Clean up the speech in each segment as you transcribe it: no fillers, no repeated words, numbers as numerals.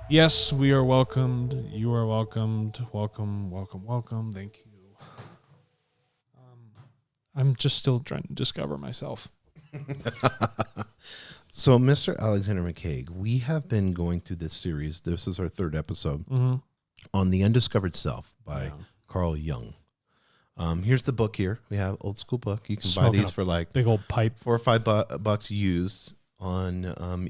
Yes, we are welcomed. You are welcomed. Welcome, welcome, welcome. Thank you. I'm just still trying to discover myself. So, Mr. Alexander McCaig, we have been going through this series. This is our third episode on The Undiscovered Self by Carl Jung. Here's the book here. We have old school book. You can buy these for like big old pipe, $4 or $5 used on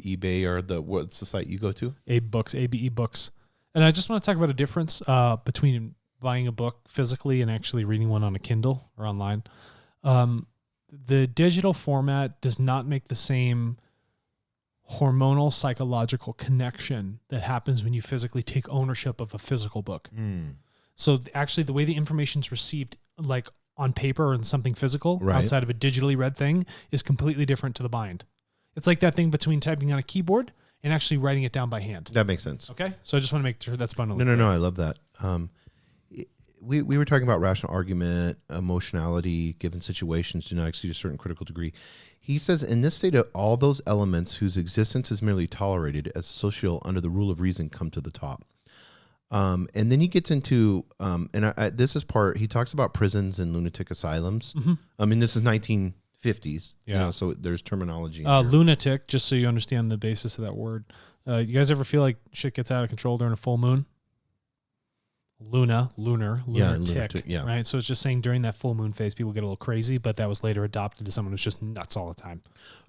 eBay or what's the site you go to? ABE Books. And I just want to talk about a difference between buying a book physically and actually reading one on a Kindle or online. The digital format does not make the same hormonal psychological connection that happens when you physically take ownership of a physical book. So actually the way the information is received, like on paper or in something physical outside of a digitally read thing, is completely different to the mind. It's like that thing between typing on a keyboard and actually writing it down by hand. That makes sense. Okay? So I just want to make sure that's abundantly No, I love that. We were talking about rational argument, emotionality, given situations do not exceed a certain critical degree. He says, in this state of all those elements whose existence is merely tolerated as social under the rule of reason come to the top. And then he gets into, this is part, he talks about prisons and lunatic asylums. I mean, this is 1950s, so there's terminology. Lunatic, just so you understand the basis of that word. You guys ever feel like shit gets out of control during a full moon? Lunar, tick, right? So it's just saying during that full moon phase, people get a little crazy, but that was later adopted to someone who's just nuts all the time.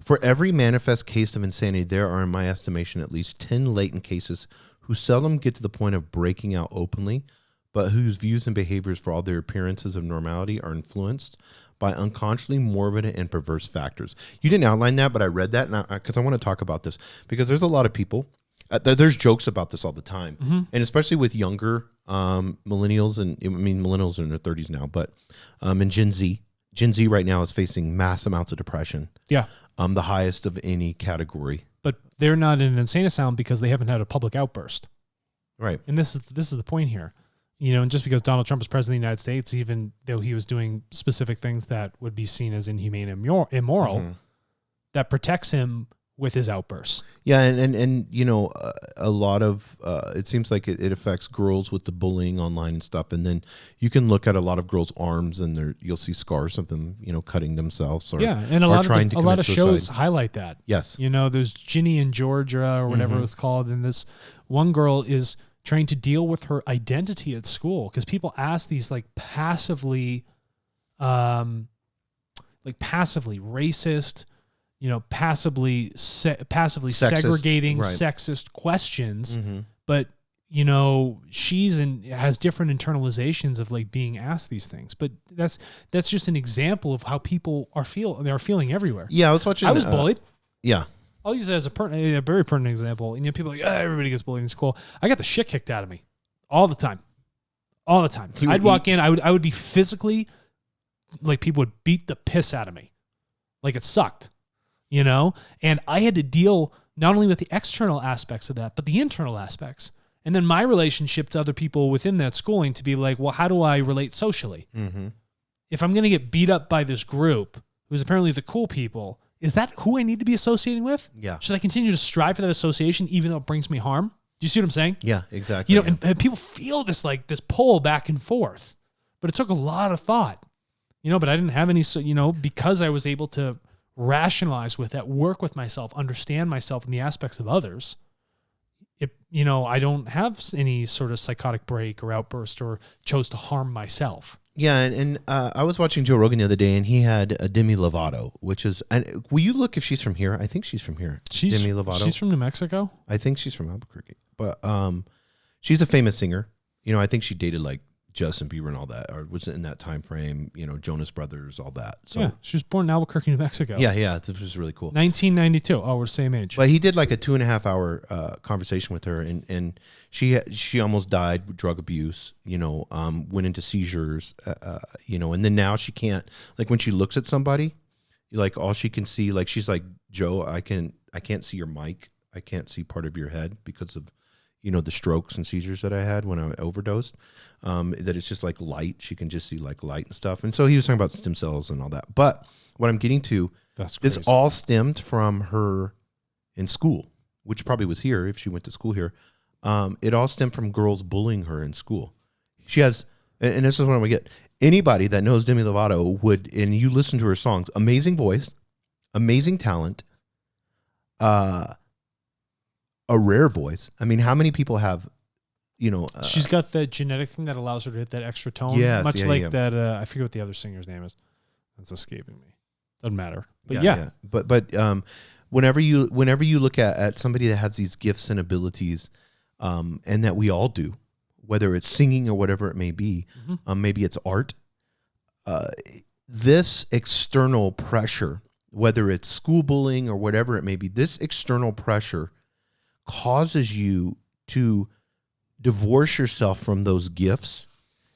For every manifest case of insanity, there are, in my estimation, at least 10 latent cases who seldom get to the point of breaking out openly, but whose views and behaviors for all their appearances of normality are influenced by unconsciously morbid and perverse factors. You didn't outline that, but I read that because I want to talk about this, because there's a lot of people, there's jokes about this all the time, and especially with younger millennials, and I mean millennials are in their 30s now, but and Gen Z right now is facing mass amounts of depression. Yeah, the highest of any category. But they're not in an insane asylum because they haven't had a public outburst, right? And this is the point here, and just because Donald Trump is president of the United States, even though he was doing specific things that would be seen as inhumane and immoral, that protects him with his outbursts. Yeah, and a lot of it seems like it affects girls with the bullying online and stuff, and then you can look at a lot of girls' arms and you'll see scars of them, cutting themselves or and a lot of shows highlight that. Yes, there's Ginny in Georgia or whatever it's called, and this one girl is trying to deal with her identity at school because people ask these passively racist, passively sexist, segregating, sexist questions, but has different internalizations of very asked these things. But that's just an example of how people are feeling everywhere. Yeah, I was watching. I was bullied. Yeah, I'll use it as a very pertinent example. And people are like, everybody gets bullied in school. I got the shit kicked out of me all the time. I'd walk in. I would be physically people would beat the piss out of me, it sucked. And I had to deal not only with the external aspects of that, but the internal aspects. And then my relationship to other people within that schooling to be well, how do I relate socially? If I'm going to get beat up by this group, who's apparently the cool people, is that who I need to be associating with? Yeah. Should I continue to strive for that association even though it brings me harm? Do you see what I'm saying? Yeah, exactly. And people feel this this pull back and forth, but it took a lot of thought, but I didn't have any, because I was able to rationalize with that, work with myself, understand myself and the aspects of others. I don't have any sort of psychotic break or outburst or chose to harm myself. Yeah, and I was watching Joe Rogan the other day, and he had a Demi Lovato, which is. And will you look if she's from here? I think she's from here. Demi Lovato. She's from New Mexico. I think she's from Albuquerque, but she's a famous singer. I think she dated Justin Bieber and all that, or was in that time frame, Jonas Brothers, all that. So yeah, she was born in Albuquerque, New Mexico. Yeah, this was really cool. 1992. Oh, we're the same age. But he did a 2.5 hour conversation with her, and she almost died with drug abuse. Went into seizures. And then now she can't when she looks at somebody, all she can see, she's like, Joe, I can't see your mic. I can't see part of your head because of the strokes and seizures that I had when I overdosed, that it's just light. She can just see light and stuff. And so he was talking about stem cells and all that. But what I'm getting to, this all stemmed from her in school, which probably was here if she went to school here. It all stemmed from girls bullying her in school. She has, and this is what we get. Anybody that knows Demi Lovato would, and you listen to her songs, amazing voice, amazing talent, a rare voice. I mean, how many people have, she's got the genetic thing that allows her to hit that extra tone. Yes, much yeah, like yeah. that. I forget what the other singer's name is. That's escaping me. Doesn't matter. But But whenever you look at somebody that has these gifts and abilities, and that we all do, whether it's singing or whatever it may be, maybe it's art. This external pressure, whether it's school bullying or whatever it may be, this external pressure causes you to divorce yourself from those gifts,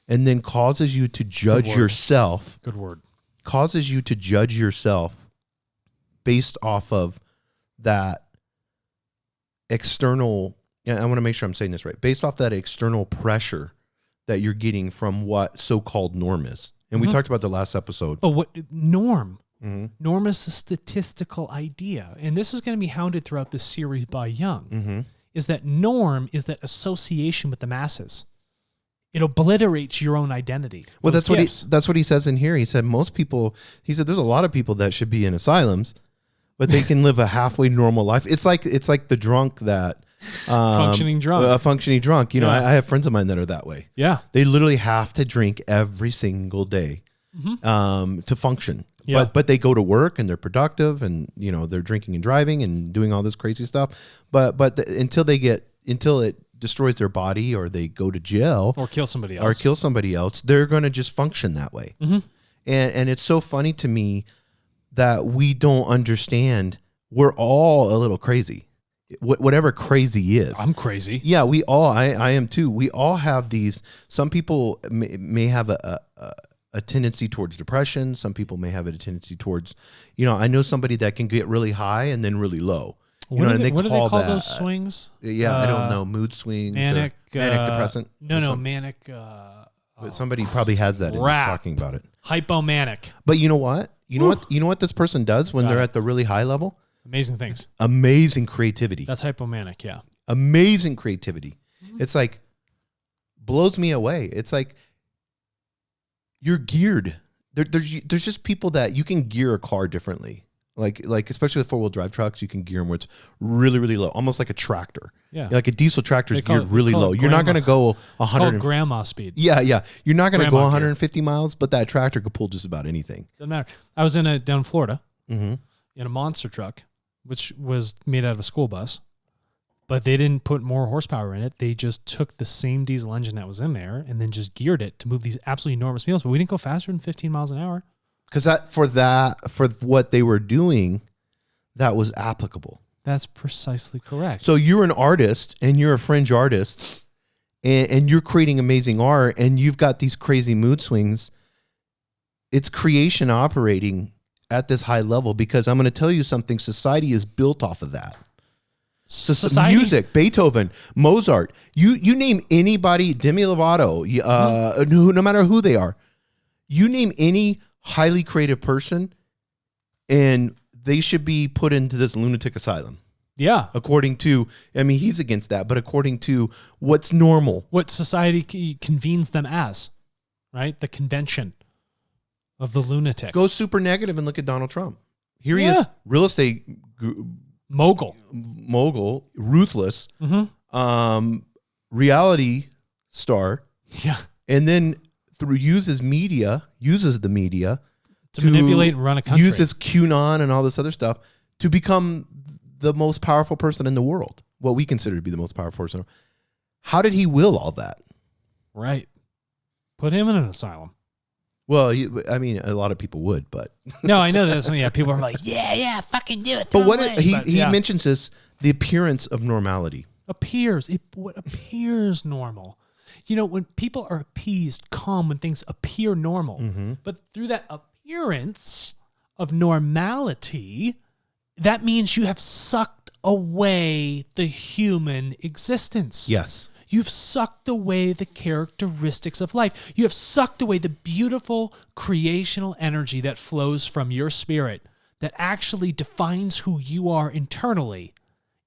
and then causes you to judge yourself. Good word. Causes you to judge yourself based off of that external, I want to make sure I'm saying this right, based off that external pressure that you're getting from what so-called norm is. And we talked about the last episode. But what norm? Norm is a statistical idea. And this is going to be hounded throughout this series by Jung, is that norm is that association with the masses. It obliterates your own identity. Well, that's what he says in here. He said there's a lot of people that should be in asylums, but they can live a halfway normal life. It's like the drunk that functioning drunk. A functioning drunk. I have friends of mine that are that way. Yeah. They literally have to drink every single day to function. Yeah. But they go to work and they're productive, and they're drinking and driving and doing all this crazy stuff. But until it destroys their body, or they go to jail, or kill somebody else, they're going to just function that way. And it's so funny to me that we don't understand. We're all a little crazy, whatever crazy is. I'm crazy. Yeah, we all. I am too. We all have these. Some people may have a tendency towards depression. Some people may have a tendency towards, I know somebody that can get really high and then really low. What do they call those swings? Yeah, I don't know. Mood swings, manic depressant. Manic. But somebody probably has that and is talking about it. Hypomanic. But you know what? You know what this person does when they're at the really high level? Amazing things. Amazing creativity. That's hypomanic, yeah. Amazing creativity. It's like, blows me away. It's like, you're geared. There's just people that you can gear a car differently. Like especially with 4-wheel drive trucks, you can gear them where it's really, really low, almost like a tractor. Yeah, like a diesel tractor is geared really low. You're not going to go 100. It's called grandma speed. Yeah. You're not going to go 150 miles, but that tractor could pull just about anything. Doesn't matter. I was down in Florida in a monster truck, which was made out of a school bus, but they didn't put more horsepower in it. They just took the same diesel engine that was in there and then just geared it to move these absolutely enormous wheels. But we didn't go faster than 15 miles an hour. Because for what they were doing, that was applicable. That's precisely correct. So you're an artist and you're a fringe artist and you're creating amazing art and you've got these crazy mood swings. It's creation operating at this high level, because I'm going to tell you something. Society is built off of that. Society? Music, Beethoven, Mozart. You name anybody, Demi Lovato, no matter who they are. You name any highly creative person, and they should be put into this lunatic asylum. Yeah. According to, he's against that, but according to what's normal. What society convenes them as, right? The convention of the lunatic. Go super negative and look at Donald Trump. Here he is, real estate mogul, ruthless, reality star. Yeah. And then uses the media to manipulate and run a country. Uses QAnon and all this other stuff to become the most powerful person in the world. What we consider to be the most powerful person. How did he will all that? Right. Put him in an asylum. Well, a lot of people would, but no, I know that. Yeah, people are like, yeah, fucking do it. But he mentions this, the appearance of normality. What appears normal. When people are appeased, calm, when things appear normal, but through that appearance of normality, that means you have sucked away the human existence. Yes. You've sucked away the characteristics of life. You have sucked away the beautiful creational energy that flows from your spirit that actually defines who you are internally.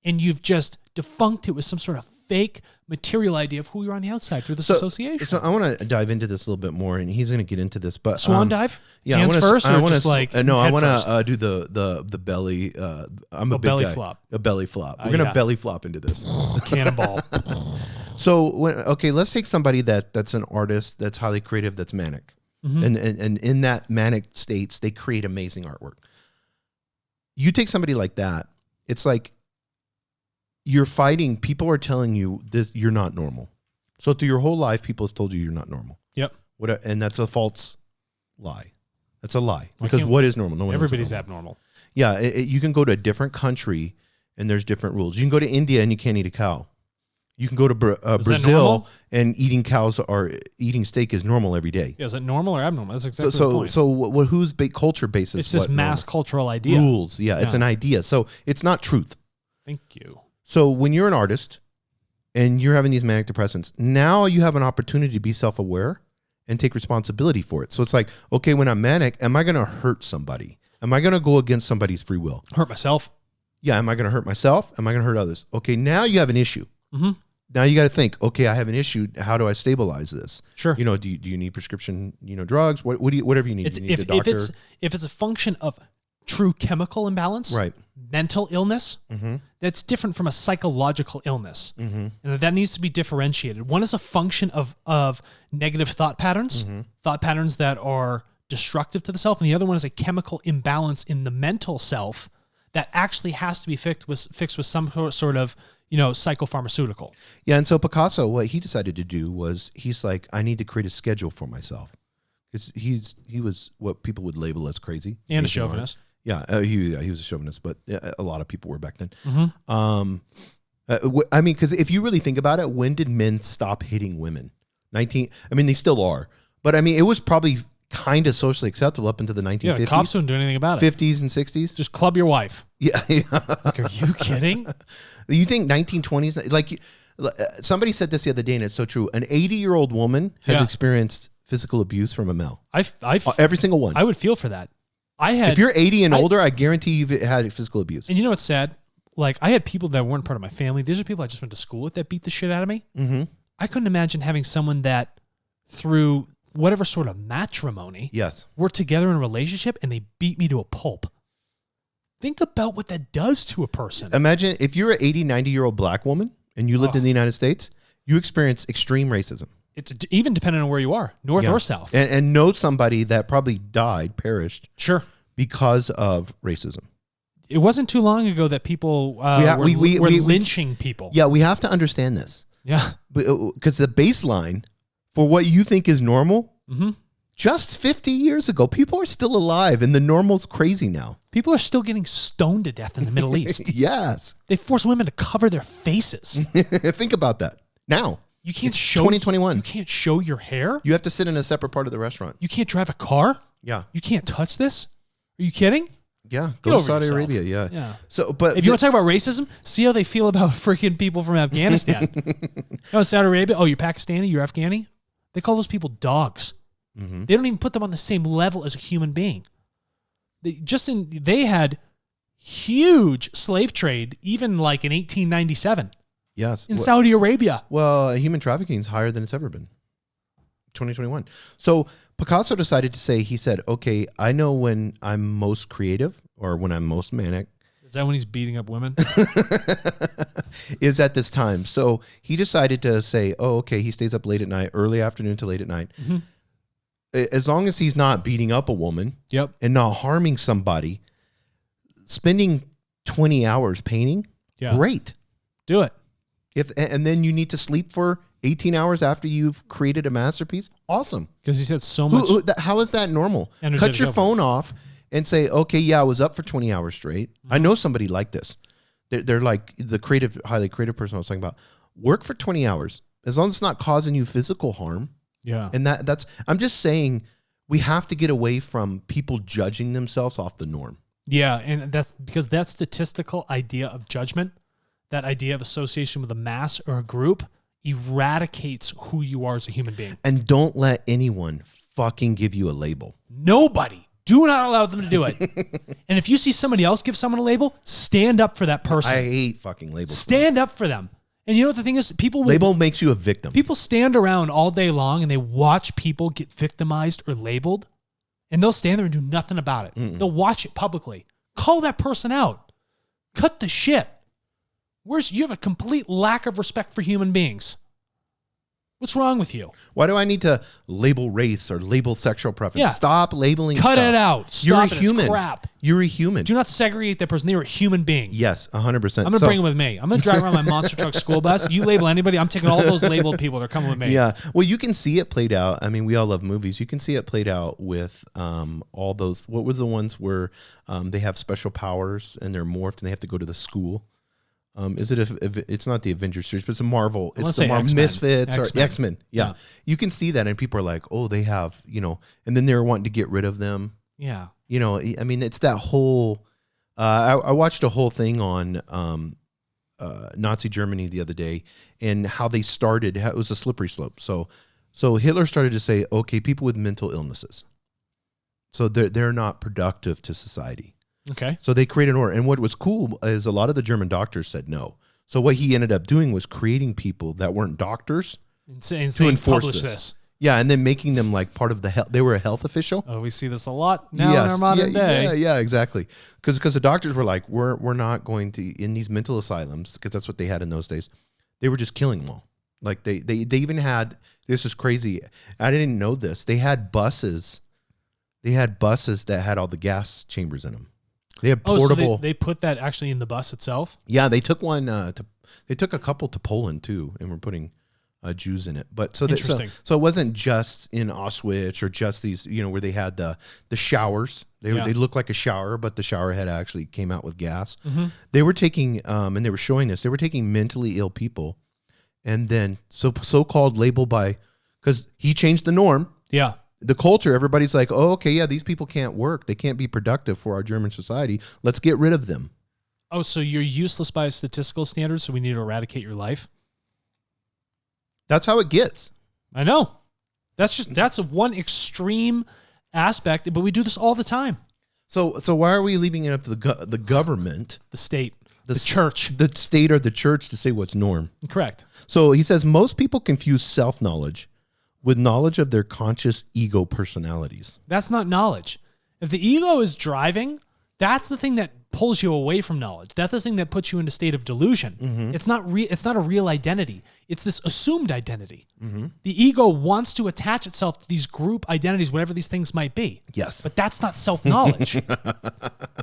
And you've just defunct it with some sort of fake material idea of who you're on the outside through this association. So I want to dive into this a little bit more, and he's going to get into this. But Swan dive? Yeah, Hands first, or just like no, I want head to do the belly. I'm a big belly guy. flop. A belly flop. We're gonna belly flop into this. Cannonball. So let's take somebody that's an artist, that's highly creative, that's manic, and in that manic states, they create amazing artwork. You take somebody like that, it's like you're fighting. People are telling you this, you're not normal. So through your whole life, people have told you you're not normal. Yep. And that's a false lie. That's a lie. Because what is normal? No one. Everybody's abnormal. Yeah. You can go to a different country and there's different rules. You can go to India and you can't eat a cow. You can go to Brazil and eating steak is normal every day. Yeah, is it normal or abnormal? That's exactly the point. So whose culture basis? It's this mass cultural idea. Rules. Yeah, it's an idea. So it's not truth. Thank you. So when you're an artist and you're having these manic depressants, now you have an opportunity to be self-aware and take responsibility for it. So it's like, okay, when I'm manic, am I going to hurt somebody? Am I going to go against somebody's free will? Hurt myself? Yeah. Am I going to hurt myself? Am I going to hurt others? Okay, now you have an issue. Mm-hmm. Now you got to think, okay, I have an issue. How do I stabilize this? Sure. Do you need prescription, drugs? Whatever you need. You need a doctor. If it's a function of true chemical imbalance, right, mental illness, that's different from a psychological illness. And that needs to be differentiated. One is a function of negative thought patterns that are destructive to the self. And the other one is a chemical imbalance in the mental self that actually has to be fixed with some sort of psychopharmaceutical. Yeah, and so Picasso, what he decided to do was he's like, I need to create a schedule for myself, because he was what people would label as crazy and a chauvinist. Yeah, he was a chauvinist, but a lot of people were back then. I mean, because if you really think about it, when did men stop hitting women? They still are, but I mean, it was probably kind of socially acceptable up into the 1950s. Yeah, the cops don't do anything about it. 50s and 60s. Just club your wife. Yeah. Like, are you kidding? You think 1920s? Like, somebody said this the other day, and it's so true. An 80-year-old woman has experienced physical abuse from a male. Every single one. I would feel for that. If you're 80 and older, I guarantee you've had physical abuse. And you know what's sad? Like, I had people that weren't part of my family. These are people I just went to school with that beat the shit out of me. Mm-hmm. I couldn't imagine having someone that through whatever sort of matrimony, we're together in a relationship and they beat me to a pulp. Think about what that does to a person. Imagine if you're an 80, 90-year-old black woman and you lived in the United States, you experience extreme racism. It's even depending on where you are, north or south. And know somebody that probably perished. Sure. Because of racism. It wasn't too long ago that people were lynching people. Yeah, we have to understand this. Yeah. Because the baseline for what you think is normal, just 50 years ago, people are still alive and the normal's crazy now. People are still getting stoned to death in the Middle East. Yes. They force women to cover their faces. Think about that. Now. You can't show 2021. You can't show your hair. You have to sit in a separate part of the restaurant. You can't drive a car. Yeah. You can't touch this. Are you kidding? Yeah. Go to Saudi Arabia. Yeah. So, but if you want to talk about racism, see how they feel about freaking people from Afghanistan. Saudi Arabia. Oh, you're Pakistani. You're Afghani. They call those people dogs. Mm-hmm. They don't even put them on the same level as a human being. They had huge slave trade, even like in 1897. Yes. In Saudi Arabia. Well, human trafficking is higher than it's ever been. 2021. So Picasso decided to say, he said, okay, I know when I'm most creative or when I'm most manic. Is that when he's beating up women? Is at this time. So he decided to say, oh, okay, he stays up late at night, early afternoon to late at night. Mm-hmm. As long as he's not beating up a woman and not harming somebody, spending 20 hours painting, great. Do it. And then you need to sleep for 18 hours after you've created a masterpiece. Awesome. Because he said so much. How is that normal? Cut your phone off and say, okay, I was up for 20 hours straight. Mm-hmm. I know somebody like this. They're like the highly creative person I was talking about. Work for 20 hours. As long as it's not causing you physical harm. Yeah. And I'm just saying we have to get away from people judging themselves off the norm. Yeah. And that's because that statistical idea of judgment, that idea of association with a mass or a group, eradicates who you are as a human being. And don't let anyone fucking give you a label. Nobody. Do not allow them to do it. And if you see somebody else give someone a label, stand up for that person. I hate fucking labels. Stand up for them. And you know what the thing is? Label makes you a victim. People stand around all day long and they watch people get victimized or labeled, and they'll stand there and do nothing about it. Mm-mm. They'll watch it publicly. Call that person out. Cut the shit. You have a complete lack of respect for human beings. What's wrong with you? Why do I need to label race or label sexual preference? Yeah. Stop labeling Cut stuff. it out. Stop You're a it. human. It's crap. You're a human. Do not segregate that person. They were a human being. Yes, 100%. I'm going to bring them with me. I'm going to drive around my monster truck school bus. You label anybody, I'm taking all those labeled people. They're coming with me. Yeah. Well, you can see it played out. I mean, we all love movies. You can see it played out with all those. What was the ones where they have special powers and they're morphed and they have to go to the school? Is it? It's not the Avengers series, but it's a Marvel. It's the Marvel Misfits or X-Men. Yeah. You can see that, and people are like, "Oh, they have," and then they're wanting to get rid of them. Yeah. I mean, it's that whole. I watched a whole thing on Nazi Germany the other day, and how they started. It was a slippery slope. So Hitler started to say, "Okay, people with mental illnesses, so they're not productive to society." Okay. So they created an order. And what was cool is a lot of the German doctors said no. So what he ended up doing was creating people that weren't doctors and to saying, enforce publish this. Yeah, and then making them like part of the health. They were a health official. Oh, we see this a lot now in our modern day. Yeah, exactly. Because the doctors were like, we're not going to, in these mental asylums, because that's what they had in those days, they were just killing them all. Like they even had, this is crazy. I didn't know this. They had buses. They had buses that had all the gas chambers in them. They have portable. So they put that actually in the bus itself? Yeah, they took one they took a couple to Poland too, and were putting Jews in it. But so it wasn't just in Auschwitz or just these, where they had the showers. They looked like a shower, but the shower head actually came out with gas. Mm-hmm. They were taking and they were showing this. They were taking mentally ill people, and then so-called labeled by, because he changed the norm. Yeah. The culture, everybody's like, oh, okay, yeah, these people can't work. They can't be productive for our German society. Let's get rid of them. Oh, so you're useless by statistical standards, so we need to eradicate your life? That's how it gets. I know. That's one extreme aspect, but we do this all the time. So why are we leaving it up to the government, the state, the church, the state or the church to say what's norm? Correct. So he says most people confuse self-knowledge with knowledge of their conscious ego personalities. That's not knowledge. If the ego is driving, that's the thing that pulls you away from knowledge. That's the thing that puts you in a state of delusion. Mm-hmm. It's not a real identity. It's this assumed identity. Mm-hmm. The ego wants to attach itself to these group identities, whatever these things might be. Yes. But that's not self-knowledge.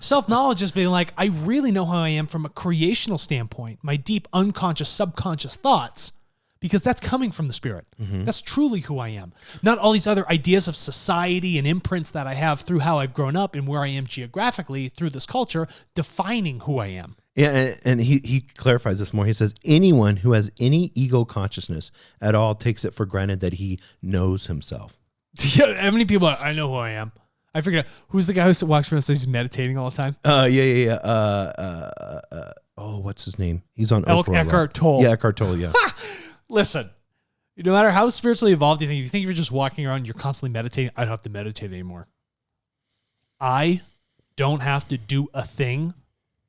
Self-knowledge is being like, I really know who I am from a creational standpoint, my deep unconscious, subconscious thoughts, because that's coming from the spirit. Mm-hmm. That's truly who I am. Not all these other ideas of society and imprints that I have through how I've grown up and where I am geographically through this culture, defining who I am. Yeah, and he clarifies this more. He says, anyone who has any ego consciousness at all takes it for granted that he knows himself. Yeah, how many people are, I know who I am. I forget, who's the guy who walks around and says he's meditating all the time? Yeah. What's his name? He's on Oprah. Eckhart Tolle. Yeah, Eckhart Tolle, yeah. Listen, no matter how spiritually evolved you think, if you think you're just walking around, you're constantly meditating, I don't have to meditate anymore. I don't have to do a thing.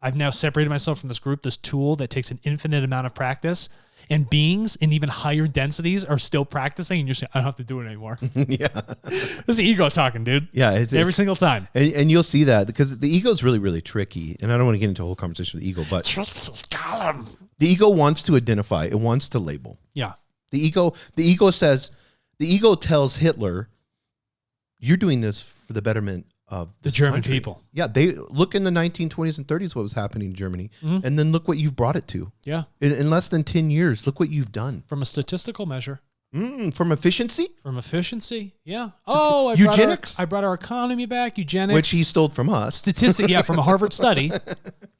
I've now separated myself from this group, this tool that takes an infinite amount of practice, and beings in even higher densities are still practicing, and you're saying, I don't have to do it anymore. Yeah. This is ego talking, dude. Yeah. Every single time. And you'll see that because the ego is really, really tricky. And I don't want to get into a whole conversation with the ego, but the ego wants to identify. It wants to label. Yeah. The ego tells Hitler, you're doing this for the betterment of the German country. people. Yeah, they look in the 1920s and 30s what was happening in Germany, and then look what you've brought it to. Yeah, in less than 10 years, look what you've done. From a statistical measure, from efficiency, yeah. Eugenics. I brought our economy back. Eugenics, which he stole from us. Yeah, from a Harvard study.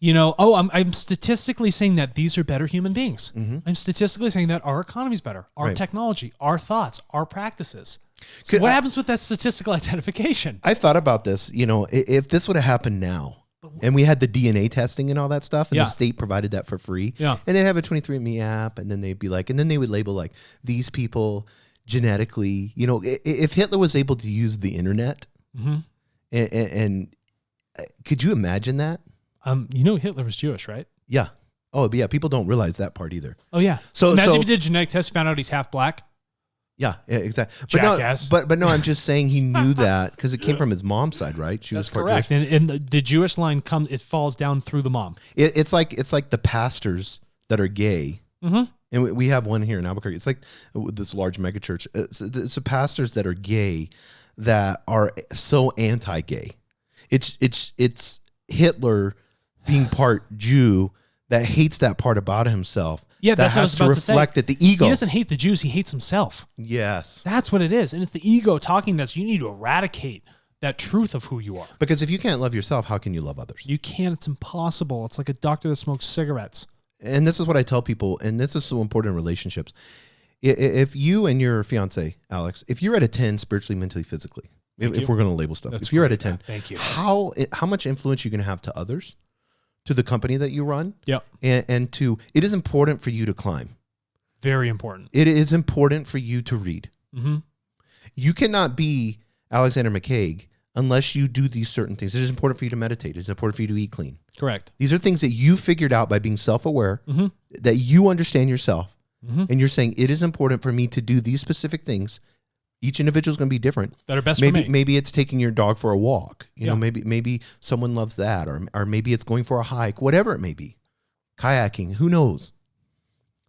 I'm statistically saying that these are better human beings. Mm-hmm. I'm statistically saying that our economy's better, our technology, our thoughts, our practices. So what happens with that statistical identification? I thought about this, if this would have happened now and we had the DNA testing and all that stuff and the state provided that for free and they'd have a 23andMe app and then they'd be like, and then they would label like these people genetically, if Hitler was able to use the internet and could you imagine that? Hitler was Jewish, right? Yeah. Oh yeah, people don't realize that part either. Oh yeah. So imagine if you did a genetic test, found out he's half black. Yeah, exactly. Jackass. But no, I'm just saying he knew that because it came from his mom's side, right? She That's was part correct. Jewish. And the Jewish line it falls down through the mom. It's like the pastors that are gay. Mm-hmm. And we have one here in Albuquerque. It's like this large megachurch. It's the pastors that are gay that are so anti-gay. It's Hitler being part Jew that hates that part about himself. Yeah, that's what I was about to say. Reflect that the ego. He doesn't hate the Jews. He hates himself. Yes. That's what it is. And it's the ego talking that you need to eradicate that truth of who you are. Because if you can't love yourself, how can you love others? You can't. It's impossible. It's like a doctor that smokes cigarettes. And this is what I tell people, and this is so important in relationships. If you and your fiance, Alex, if you're at a 10 spiritually, mentally, physically, if we're going to label stuff, if you're at a 10, thank you. How much influence you're going to have to others, to the company that you run? Yep. And to, it is important for you to climb. Very important. It is important for you to read. Mm-hmm. You cannot be Alexander McCaig unless you do these certain things. It is important for you to meditate. It's important for you to eat clean. Correct. These are things that you figured out by being self-aware, mm-hmm. that you understand yourself. Mm-hmm. And you're saying it is important for me to do these specific things. Each individual is going to be different. That are best maybe, for me. Maybe it's taking your dog for a walk. You know, maybe someone loves that, or maybe it's going for a hike, whatever it may be. Kayaking, who knows?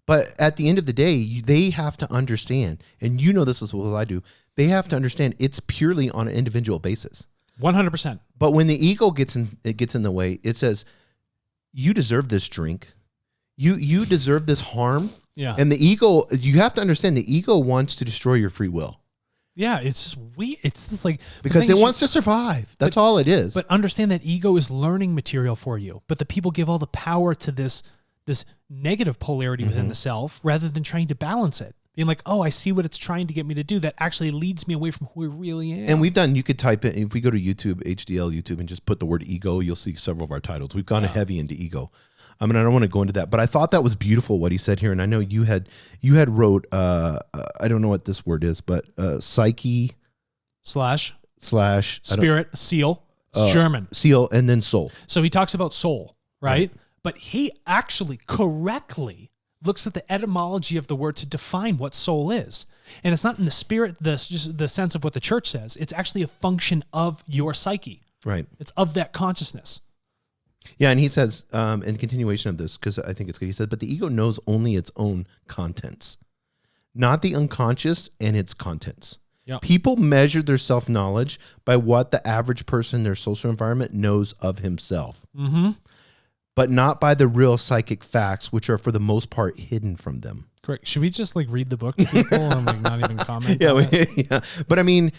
But at the end of the day, they have to understand, and you know this as well as I do, they have to understand it's purely on an individual basis. 100%. But when the ego gets in the way, it says, you deserve this drink. You deserve this harm. Yeah. And the ego, you have to understand the ego wants to destroy your free will. Yeah, it's just weird. It's just like because it wants to survive. That's all it is. But understand that ego is learning material for you. But the people give all the power to this negative polarity mm-hmm. within the self rather than trying to balance it. Being like, oh, I see what it's trying to get me to do. That actually leads me away from who I really am. And we've done, you could type in, if we go to YouTube, HDL YouTube, and just put the word ego, you'll see several of our titles. We've gone heavy into ego. I mean, I don't want to go into that, but I thought that was beautiful what he said here. And I know you had wrote, I don't know what this word is, but psyche slash spirit, seal. It's German. Seal, and then soul. So he talks about soul, right? But he actually correctly looks at the etymology of the word to define what soul is. And it's not in the spirit, just the sense of what the church says. It's actually a function of your psyche. Right. It's of that consciousness. Yeah, and he says, in continuation of this, because I think it's good, he said, but the ego knows only its own contents, not the unconscious and its contents. Yep. People measure their self-knowledge by what the average person in their social environment knows of himself, mm-hmm. but not by the real psychic facts, which are for the most part hidden from them. Correct. Should we just read the book to people and not even comment? Yeah. But I mean,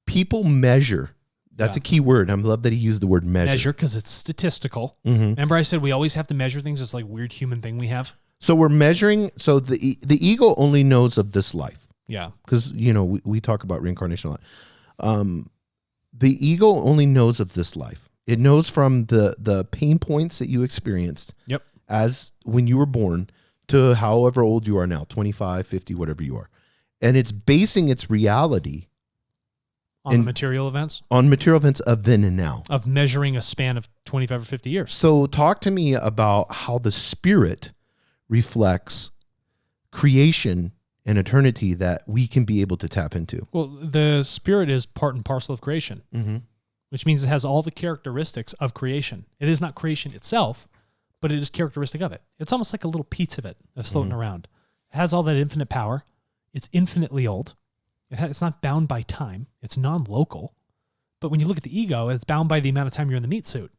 people measure. That's a key word. I love that he used the word measure. Measure, because it's statistical. Mm-hmm. Remember I said we always have to measure things. It's like weird human thing we have. So we're measuring. So the ego only knows of this life. Yeah. Because, we talk about reincarnation a lot. The ego only knows of this life. It knows from the pain points that you experienced as when you were born to however old you are now, 25, 50, whatever you are. And it's basing its reality on material events? On material events of then and now. Of measuring a span of 25 or 50 years. So talk to me about how the spirit reflects creation and eternity that we can be able to tap into. Well, the spirit is part and parcel of creation, mm-hmm. which means it has all the characteristics of creation. It is not creation itself, but it is characteristic of it. It's almost like a little piece of it that's floating mm-hmm. around. It has all that infinite power. It's infinitely old. It's not bound by time. It's non-local. But when you look at the ego, it's bound by the amount of time you're in the meat suit,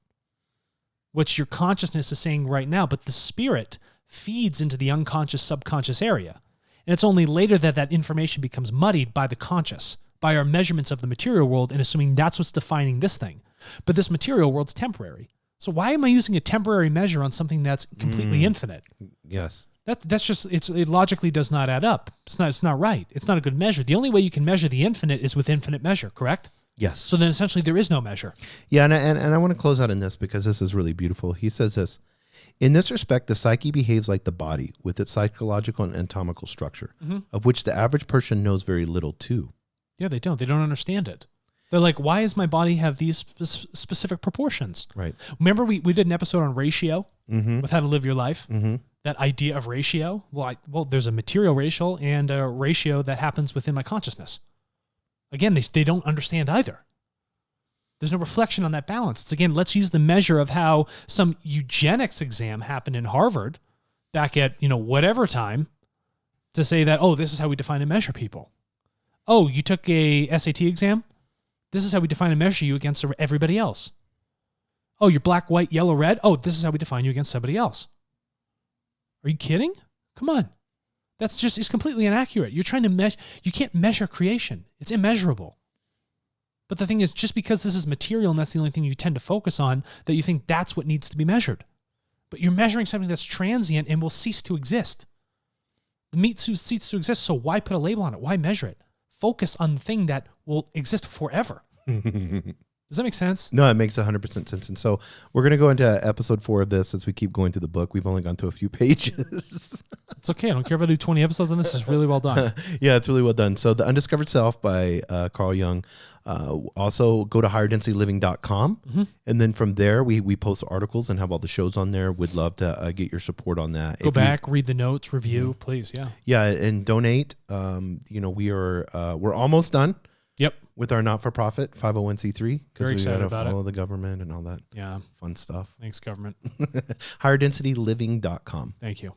which your consciousness is saying right now. But the spirit feeds into the unconscious, subconscious area. And it's only later that information becomes muddied by the conscious, by our measurements of the material world and assuming that's what's defining this thing. But this material world's temporary. So why am I using a temporary measure on something that's completely infinite? Yes. That's just, it logically does not add up. It's not right. It's not a good measure. The only way you can measure the infinite is with infinite measure, correct? Yes. So then essentially there is no measure. Yeah, and I want to close out in this because this is really beautiful. He says this, in this respect, the psyche behaves like the body with its psychological and anatomical structure, mm-hmm. of which the average person knows very little too. Yeah, they don't. They don't understand it. They're like, why does my body have these specific proportions? Right. Remember we did an episode on ratio with how to live your life? Mm-hmm. That idea of ratio. Well, there's a material ratio and a ratio that happens within my consciousness. Again, they don't understand either. There's no reflection on that balance. It's, again, let's use the measure of how some eugenics exam happened in Harvard back at, whatever time to say that, oh, this is how we define and measure people. Oh, you took a SAT exam? This is how we define and measure you against everybody else. Oh, you're black, white, yellow, red? Oh, this is how we define you against somebody else. Are you kidding? Come on. It's completely inaccurate. You're trying to measure, you can't measure creation. It's immeasurable. But the thing is, just because this is material and that's the only thing you tend to focus on, that you think that's what needs to be measured. But you're measuring something that's transient and will cease to exist. The meat suit ceases to exist, so why put a label on it? Why measure it? Focus on the thing that will exist forever. Does that make sense? No, it makes 100% sense. And so we're going to go into episode 4 of this as we keep going through the book. We've only gone to a few pages. It's okay. I don't care if I do 20 episodes on this. It's really well done. Yeah, it's really well done. So The Undiscovered Self by Carl Jung. Also go to higherdensityliving.com. Mm-hmm. And then from there, we post articles and have all the shows on there. We'd love to get your support on that. Go back, read the notes, review, please. Yeah. Yeah. And donate. We're almost done. Yep. With our not-for-profit 501c3, because we got to follow the government and all that fun stuff. Thanks, government. higherdensityliving.com. Thank you.